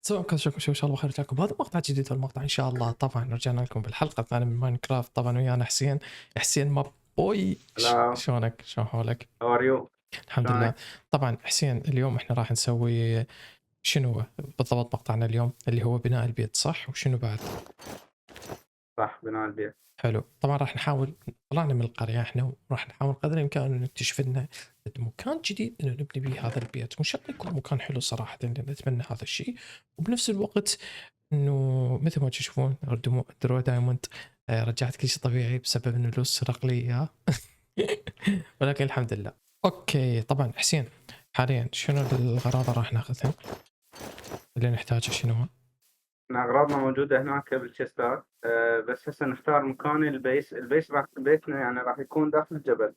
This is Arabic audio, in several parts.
سواء كان شكو شو إن شاء الله بخير لكم بهذا مقطع جديد. والمقطع إن شاء الله طبعا رجعنا لكم بالحلقة الثانية من ماينكرافت طبعا ويانا حسين. حسين ما بوي هلا. شلونك شلون حالك؟ هاو ار يو؟ الحمد لله. شلونك؟ طبعا حسين اليوم احنا راح نسوي شنو بالضبط مقطعنا اليوم اللي هو بناء البيت صح وشنو بعد؟ صح، بناء البيت. حلو طبعا راح نحاول طلعنا من القرية احنا وراح نحاول قدر الامكان انه نكتشف لنا مكان جديد انه نبني به هذا البيت وان شاء الله يكون مكان حلو صراحة لان نتمنى هذا الشيء. وبنفس الوقت انه مثل ما تشوفون درو دايموند رجعت كل شيء طبيعي بسبب انه لوس سرق لي اياه. ولكن الحمد لله. اوكي طبعا حسين حاليا شنو الغراض راح ناخذها اللي نحتاجها شنو هو؟ احنا اغراضنا موجودة هناك بالشيستات. بس هسه نختار مكان البيس راح بيتنا يعني راح يكون داخل الجبل،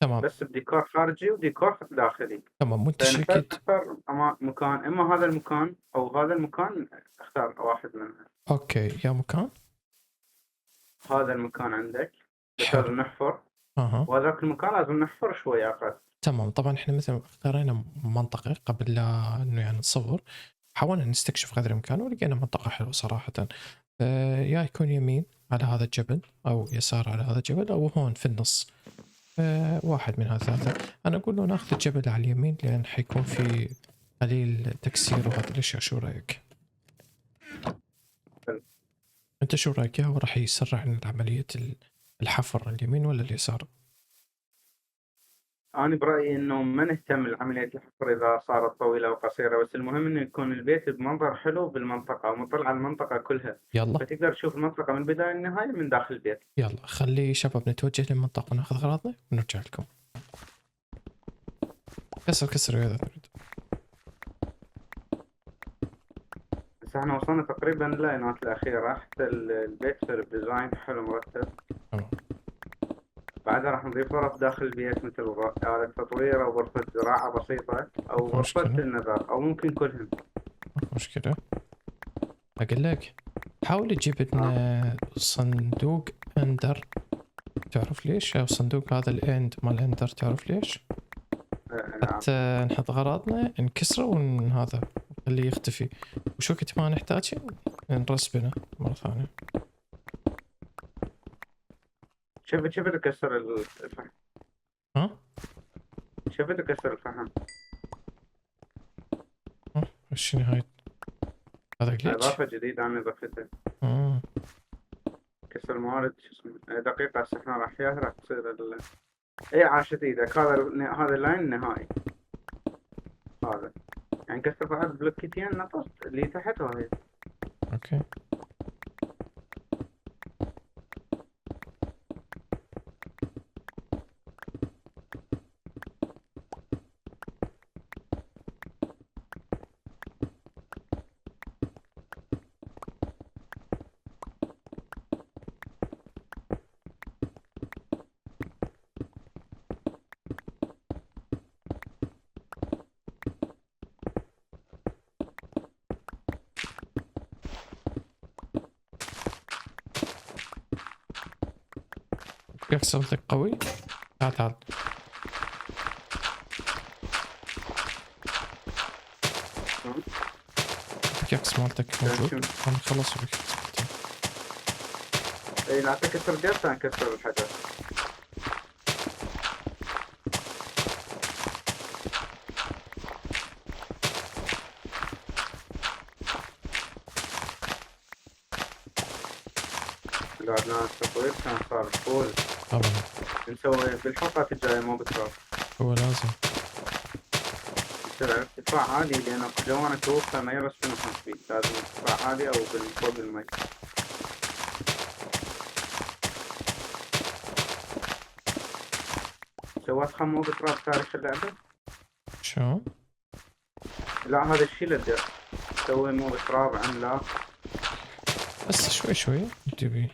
تمام بس بديكور خارجي وديكور داخلي. تمام فنحتاج متشكد. نختار مكان، اما هذا المكان او هذا المكان، اختار واحد منها. اوكي يا مكان. هذا المكان عندك بس حلو. لازم نحفر، اها وهذاك المكان لازم نحفر شوي اقل. تمام طبعا احنا مثل ما اختارينا منطقة قبل لا انه يعني نصور. حاولنا نستكشف قدر الامكان ولقينا منطقة حلوة صراحة. يا يكون يمين على هذا الجبل او يسار على هذا الجبل او هون في النص. واحد من هالثلاثة. انا اقول له ناخذ الجبل على اليمين لان حيكون في قليل تكسير وهذه الاشياء. شو رايك؟ حلو. انت شو رايك؟ يا هو راح يسرع لنا عملية الحفر اليمين ولا اليسار؟ أنا برأيي إنه ما نهتم بعملية الحفر إذا صارت طويلة أو قصيرة، بس المهم إنه يكون البيت بمنظر حلو بالمنطقة ومطل على المنطقة كلها، يلا فتقدر تشوف المنطقة من البداية للنهاية من داخل البيت. يلا خلي شباب نتوجه للمنطقة وناخذ غراضنا ونرجع لكم. كسر كسر اذا تريد. بس إحنا وصلنا تقريبا لللاينات الأخيرة، حتى البيت صار بديزاين حلو مرتب. تمام بعدها راح نضيف غرف داخل البيت مثل آلة تطوير أو غرفة زراعة بسيطة أو ماكو غرفة مشكلة. النظر أو ممكن كلهم. ماكو مشكلة. اقول لك حاول تجيب آه. لنا صندوق اندر. تعرف ليش؟ او صندوق هذا الاند مال اندر تعرف ليش؟ نعم. حتى نحط غراضنا نكسره هذا اللي يختفي. وشو وقت ما نحتاج شيء نرسبنه مرة ثانية. شوف تكسر الفحم. ها؟ شوف تكسر الفحم. ها؟ شنو هاي؟ هذا جليتش؟ إضافة جديدة أنا ضفتها. اه كسر الموارد شو اسمه دقيقة. هسه احنا راح ياها راح تصير اي عاشت ايدك. هذا اللاين النهائي. هذا يعني كسر بعد بلوكيتين نقص اللي تحت وهي. اوكي. كيف صوتك قوي؟ تعال تعال. البيكاكس مالتك موجود؟ انا خلص البيكاكس مالتي. اي لا تكسر جبت نكسر الحجر. قعدنا التطوير كان صار فول. طبعا نسوي بالحلقات الجاية مو بتراب. هو لازم. يصير ارتفاع عالي لأن جوانا كوخ ما يرس شنو فيه، لازم ارتفاع عالي أو فوق المي. سويت خمو بتراب تاريخ اللعبة؟ شو؟ لا هذا الشي للدر. سوي مو بتراب عملاق. بس شوي شوي تبي.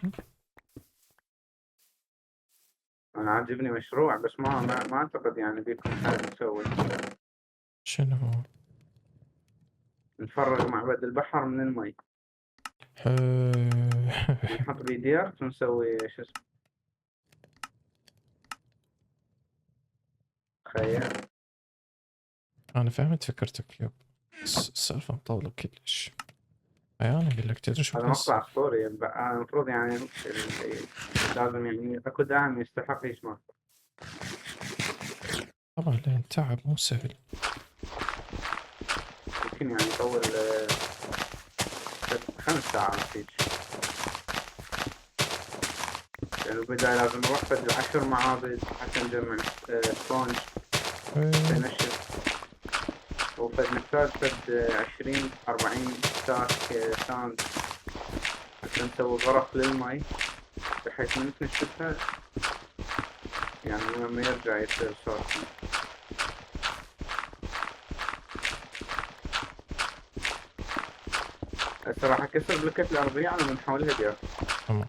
أنا عاجبني مشروع، بس ما أعتقد يعني بيكون حل نسوي. شنو هو؟ نفرغ معبد البحر من المي ونحط بيه ديرت ونسوي شو اسمه خيال. انا فهمت فكرتك يب. بس السالفة مطولة كلش. انا اقول لك تدري شو هذا بس. مقطع اسطوري. أنا المفروض يعني لازم يعني اكو داعم يستحق يسمع. طبعا لان تعب مو سهل. يمكن يعني يطول 5 ساعات هيك. يعني البداية لازم نروح فد 10 معابد حتى نجمع سبونج حتى إيه، نشف. وفد نحتاج فد 20-40 ستاك ساند حتى نسوي غرف للمي، بحيث من تنشفها يعني لما يرجع يصير سورس. هسه راح اكسر بلوكات الارضية على ما نحولها ديار. تمام.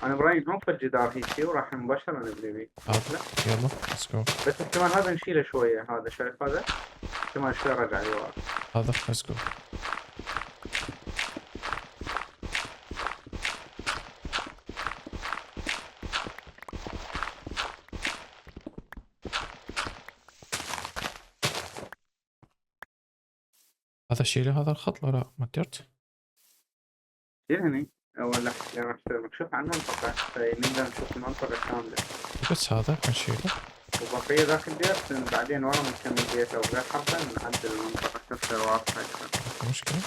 انا برايي نحط الجدار هيجي وراح مباشرة نبني بيه. هذا لا يلا ليتس جو. بس احتمال هذا نشيله شوية، هذا شايف هذا احتمال شوي رجع لورا. هذا ليتس جو. هذا شيله هذا الخط ولا ما قدرت؟ شيل هني ولا يعني راح تصير مكشوف عن المنطقة فنقدر نشوف المنطقة كاملة. بس هذا نشيله. وبقية ذاك البيت بعدين ورا نكمل بيت أو غير حبة نعدل المنطقة تصير واضحة أكثر. مشكلة.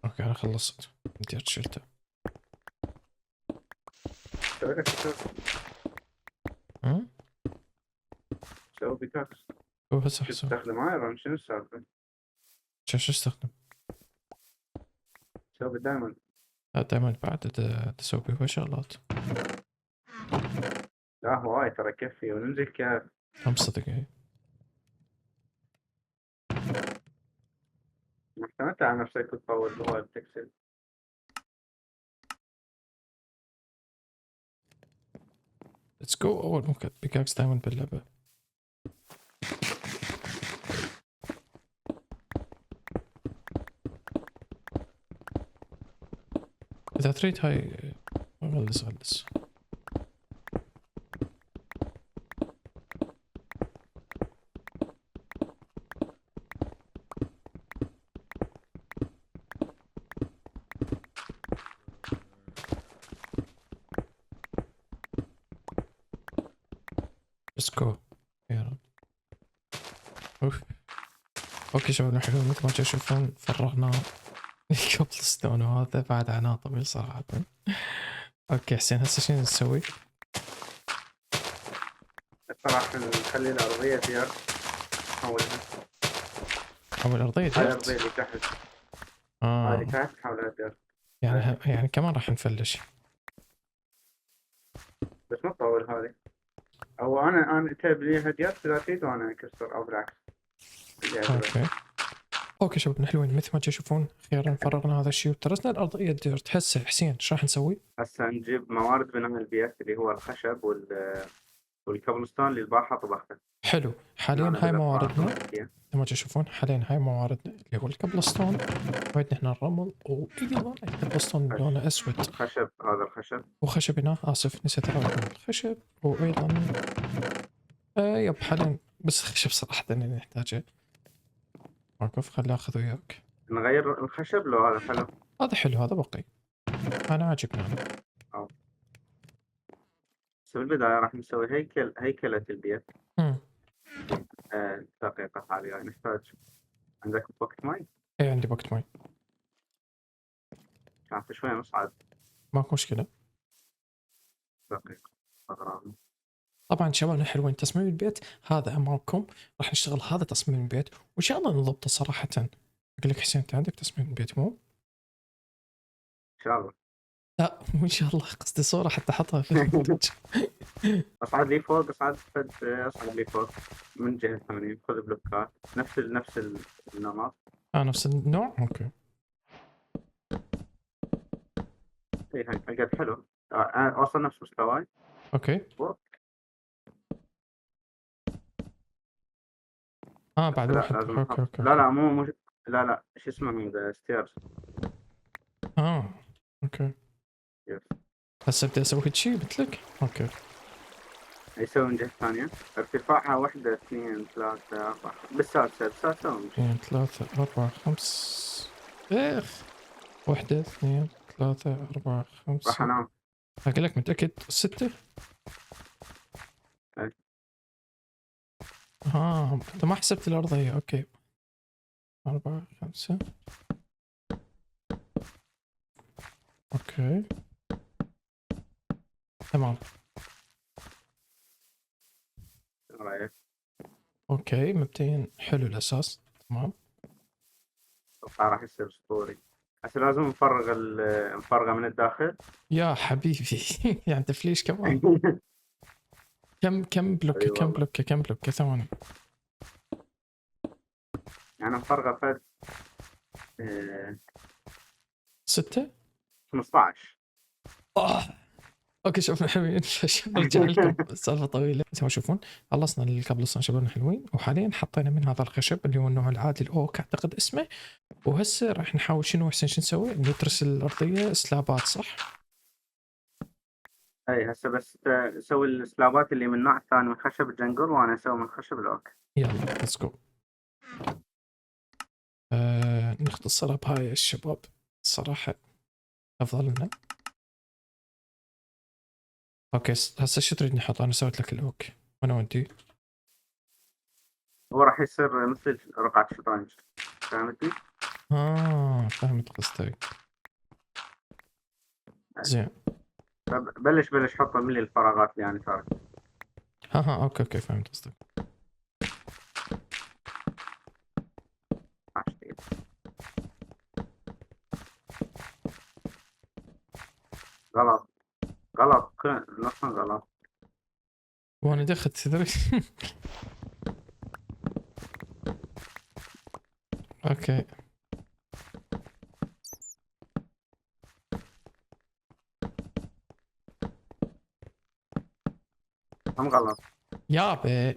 اوكي انا خلصت. قدرت شلته. سوي لك بيكاكس. ها؟ سوي بيكاكس. هو هسه شو حسب. تستخدم ايرون؟ شنو السالفة؟ شو استخدم؟ سوي دايموند. لا دائما بعد تسوي بيه شغلات. لا هواي ترى كفي وننزل كهف. 5 دقايق. ما اعتمدت على نفسك وتطور هواي بتكسل. ليتس جو. اول مو بيكاكس دائما باللعبة. اذا تريد هاي غلس غلس. ليتس جو. يلا. اوف. اوكي شباب الحلوين مثل ما تشوفون فرغنا قبل ستون وهذا بعد عناء طويل صراحة. اوكي حسين هسه شنو نسوي؟ راح نخلي الأرضية ديار نحولها. او الارضية هاي ديرت. الأرضية اللي تحت. هاي اللي تحت نحولها ديار. يعني كمان راح نفلش. بس ما تطول هذه. او انا تجيب لي هديات اذا تريد وانا اكسر او بالعكس. اوكي. اوكي شباب الحلوين مثل ما تشوفون اخيرا فرغنا هذا الشيء وترسنا الارضيه ديرت. هسه حسين ايش راح نسوي؟ هسه نجيب موارد بناء البيت اللي هو الخشب والكابلستون اللي البارحه طبختها. حلو حاليا أنا هاي بالأفراح مواردنا طبختها. مثل ما تشوفون حاليا هاي مواردنا اللي هو الكبلستون. وعندنا هنا الرمل وايضا الكبلستون لونه اسود. خشب هذا الخشب. وخشب هنا اسف نسيت اقول الخشب وايضا يب حاليا بس خشب صراحه اني نحتاجه. موقف خلي اخذ وياك. نغير الخشب لو هذا حلو. هذا حلو هذا بقي. انا عاجبني انا. أو. بس بالبداية راح نسوي هيكلة البيت. امم دقيقة حاليا نحتاج. عندك وقت ماي؟ اي عندي وقت ماي. كانت شوي نصعد. ماكو مشكله. دقيقة أغراض. طبعا شبابنا الحلوين تصميم البيت هذا امامكم. راح نشتغل هذا تصميم البيت وان شاء الله نضبطه صراحه. اقول لك حسين انت عندك تصميم البيت مو؟ إن شاء الله. لا مو ان شاء الله قصدي صوره حتى احطها في المونتاج. اصعد لي فوق اصعد لي فوق من جهة ثانية خذ بلوكات نفس النمط. نفس النوع اوكي. اي هاي قد حلو. اوصل نفس مستواي اوكي. فوق. بعد لا واحد لازم اوكي احط اوكي. لا مو لا شو اسمه هذا ستيرز. اوكي. يس. هسه ابدا اسوي هيك شيء قلت لك اوكي. يسوي من جهة ثانية. ارتفاعها 1 2 3 4 بالسادسة ومشي. 2 3 4 5 اخ 1 2 3 4 راح 5 انام. اقول لك متأكد 6 أي. انت ما حسبت الأرضية اوكي 4 5 اوكي تمام إيه رأيك؟ اوكي مبدئيا حلو الأساس تمام اتوقع راح يصير اسطوري. هسه لازم نفرغه من الداخل. يا حبيبي يعني تفليش كمان كم بلوكة اي كم والله. بلوكة كم بلوكة ثواني يعني نفرغه فد آه، 6 15. اوكي شوف الحلوين نرجع لكم السالفه طويله زي ما تشوفون خلصنا الكابلستون شبابنا الحلوين وحاليا حطينا من هذا الخشب اللي هو النوع العادي الاوك اعتقد اسمه وهسه راح نحاول شنو حسين شو نسوي ندرس الارضيه سلابات صح اي هسه بس سوي السلابات اللي من النوع الثاني من خشب الجنقل، وانا اسوي من خشب الاوك. يلا ليتس جو نختصرها بهاي الشباب الصراحه افضل لنا اوكي هسه شو تريد نحط انا سويت لك الاوك وانا ودي هو راح يصير مثل رقعة الشطرنج، فهمتني؟ فهمت قصدك زين بلش حط ملي الفراغات اللي انا تارك. اوكي فهمت قصدك غلط غلط نصا غلط. وانا دخلت تدري اوكي هم غلط. يابا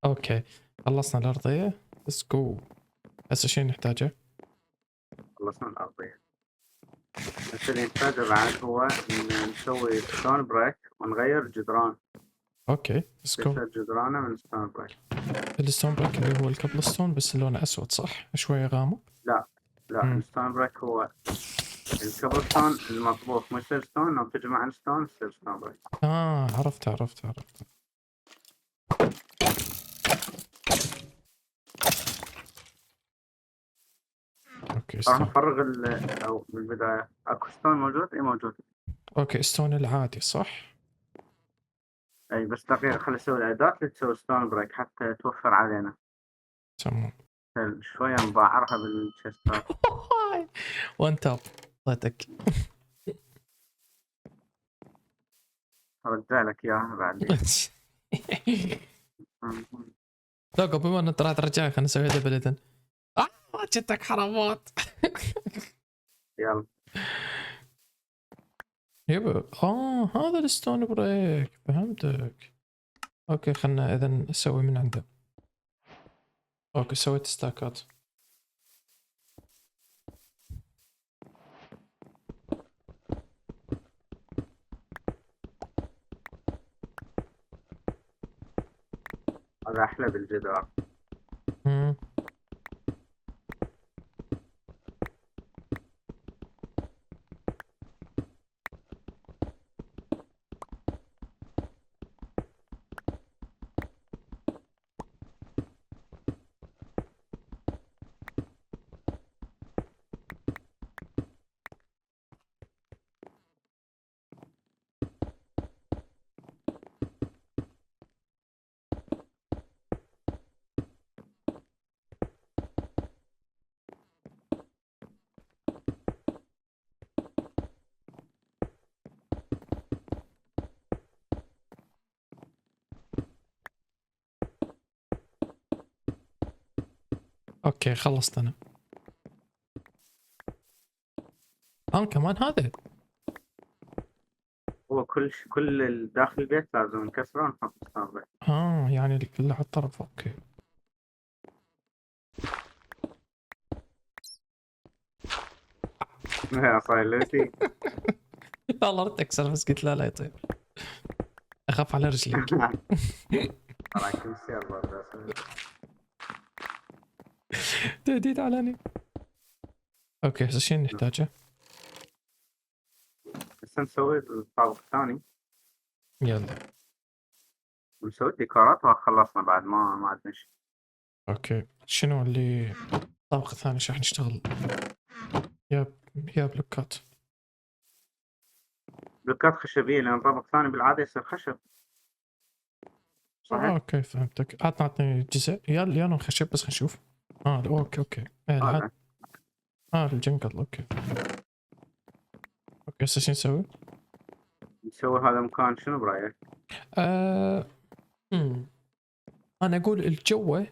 اوكي خلصنا الارضيه بس جو هسه شيء نحتاجه خلصنا الارضية. بس اللي نحتاجه بعد هو إن نسوي ستون بريك ونغير جدران. اوكي بس جو يصير جدرانه من ستون بريك. الستون بريك اللي هو الكابلستون بس لونه اسود صح شويه غامق لا الستون بريك هو الكبلستون المطبوخ، مو يصير ستون. لو تجمع الستون يصير ستون بريك. عرفت اوكي راح ستون نفرغ او من البدايه اكو ستون موجود. اي موجود. اوكي ستون العادي صح اي بس دقيقه خلي اسوي الاداه لتسوي ستون بريك حتى توفر علينا. تمام شويه نبعرها بالشيستات. وان تاب اعطيتك ارجع لك اياها بعدين. لا بما ان انت راح ترجعها خلينا نسوي دبل اذن جتك حرامات يلا يبا هذا الستون بريك فهمتك اوكي خلنا اذا نسوي من عنده اوكي سويت ستاكات هذا احلى بالجدار. اوكي خلصت انا كمان هذا هو كل داخل البيت لازم نكسره ونحط ستون بريك. يعني اللي على الطرف اوكي يا صايلتي. والله ردت اكسر بس قلت لا يطير اخاف على رجلك. طلع كل السيرفر بس. تهديد علني. اوكي هسه شنو نحتاجه؟ هسه نسوي الطابق الثاني يلا. ونسوي الديكورات وخلصنا بعد ما عندنا شيء. اوكي شنو اللي الطابق الثاني شو راح نشتغل؟ يا بلوكات. بلوكات خشبية لأن الطابق الثاني بالعادة يصير خشب. صحيح؟ اوكي فهمتك. عطني جزء يا انا خشب بس خلينا نشوف. اوكي هذا الجنقل اوكي. اوكي هسه شو نسوي؟ نسوي هذا مكان شنو برأيك؟ آه... مم. انا اقول الجوه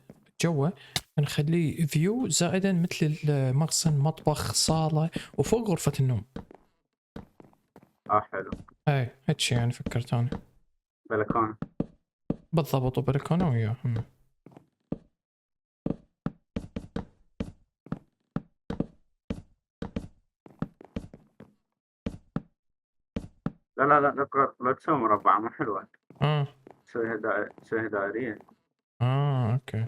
نخليه فيو زائدا مثل المخزن مطبخ صاله وفوق غرفه النوم. حلو. اي هيك شي يعني فكرت انا. بلكونة. بالضبط وبلكونه وياه. لا تسوي مربع مو حلوة. اه تسويها دائرية. اوكي.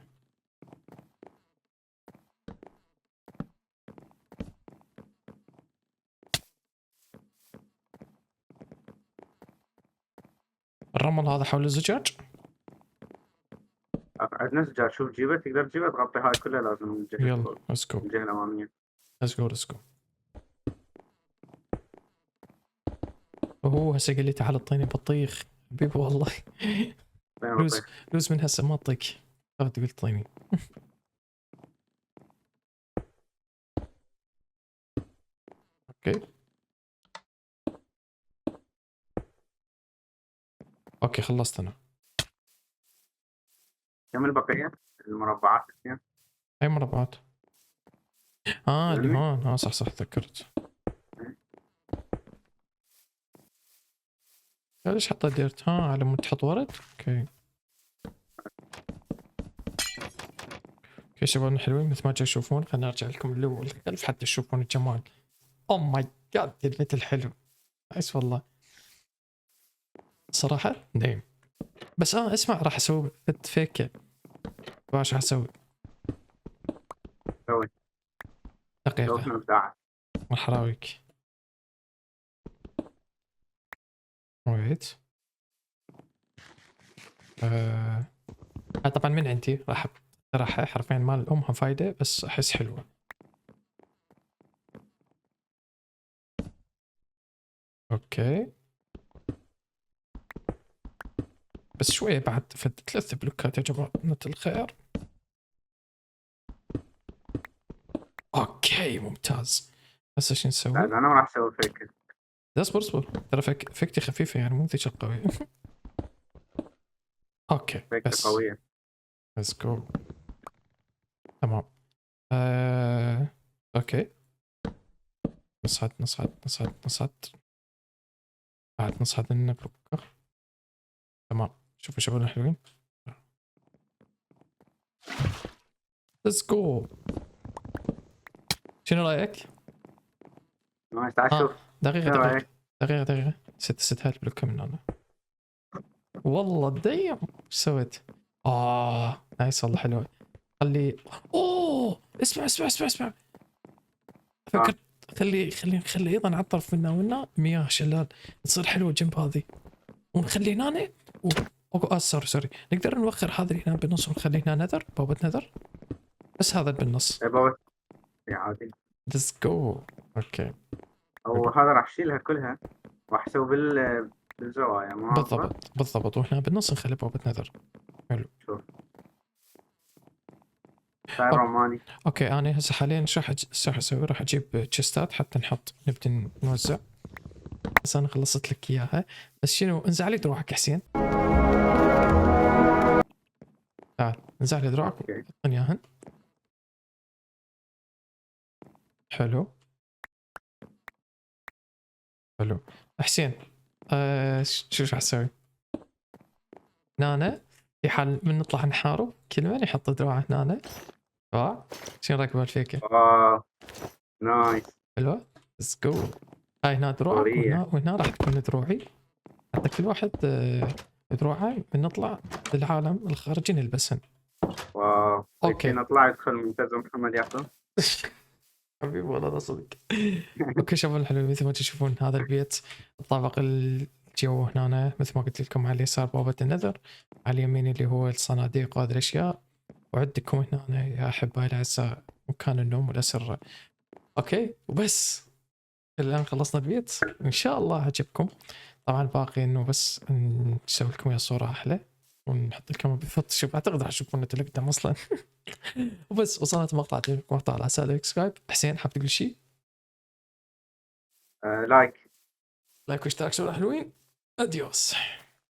الرمل هذا حول الزجاج. عندنا زجاج شوف جيبه تقدر تجيبه تغطي هاي كلها لازم من الجهة يلا الفوق. ليتس جو من الجهة الأمامية. ليتس جو. وهو هسه قال لي تعال اعطيني بطيخ حبيبي والله. فين لوز البطيخ؟ لوز من هسه ما اعطيك. تقول اعطيني. اوكي اوكي خلصت انا. كم البقية؟ المربعات الاثنين. اي مربعات؟ اللي علمي؟ هون صح تذكرت. ليش حطيت ديرت؟ على مود تحط ورد. اوكي شباب حلوين مثل ما تشوفون. خلينا نرجع لكم الاول الخلف حتى تشوفون الجمال. او ماي جاد البيت الحلو. نايس والله صراحة نعم. بس اسمع راح اسوي فيك. واش راح اسوي؟ سوي دقيقة شنو ابداعك؟ راح اراويك. ويت طبعا من عندي راح اقترحها حرفيا مال امها فايدة بس احس حلوة. اوكي بس شوية بعد 3 بلوكات يا جماعة الخير. اوكي ممتاز. هسه شو نسوي؟ لا انا ما راح اسوي فيك. اصبر ترى فكتي خفيفة يعني مو ذيك القوية. اوكي فيك بس قوية. ليتس جو. تمام اوكي نصعد بعد نصعد لنا بلوكة. تمام شوفوا شباب الحلوين. ليتس جو. شنو رايك؟ نايس تعال شوف. دقيقة شنو رأيك؟ دقيقة ست هاي البلوكة من هنا. والله دايم ايش سويت؟ نايس والله حلوة. خلي اسمع فكرت. خلي ايضا على الطرف منا ونا مياه شلال تصير حلوة جنب هذه. ونخلي هنا سوري نقدر نوخر هذا اللي هنا بالنص ونخلي هنا نذر بوابة نذر بس هذا بالنص. اي بابا عادي. ليتس جو. اوكي او هذا راح اشيلها كلها راح اسوي بالزوايا ما بالضبط وهنا بالنص نخلي بوابة نذر. حلو. شوف صار روماني. اوكي انا هسه حاليا شو راح اسوي؟ راح اجيب تشستات حتى نبدا نوزع. بس انا خلصت لك اياها. بس شنو انزع لي دروعك يا حسين. تعال انزع لي دروعك وحطني اياهن. حلو حسين شو راح اسوي؟ هنا في حال من نطلع نحارب كل من يحط دروعه هنا. شنو رايك بالفيكه؟ نايس حلوه. ليتس جو. هاي هنا دروعك وهنا راح تكون دروعي حتى كل واحد دروعه بنطلع للعالم الخارجي نلبسهن. واو أوكي. اوكي نطلع يدخل منتزه محمد يعقوب. حبيبي والله لا صدق. اوكي شباب الحلوين، مثل ما تشوفون هذا البيت الطابق الجو هنا مثل ما قلت لكم، على اليسار بوابة النذر، على اليمين اللي هو الصناديق وهذه الاشياء، وعندكم هنا يا احبائي الاعزاء مكان النوم والاسره. اوكي وبس، الان خلصنا البيت، ان شاء الله عجبكم. طبعا باقي انه بس نسوي لكم يا صوره احلى ونحط لكم بالفوتوشوب، اعتقد راح تشوفونه تلقدم اصلا. وبس وصلت مقطع على سالك سكايب. حسين حاب تقول شيء؟ لايك. لايك واشتراك شباب الحلوين. اديوس.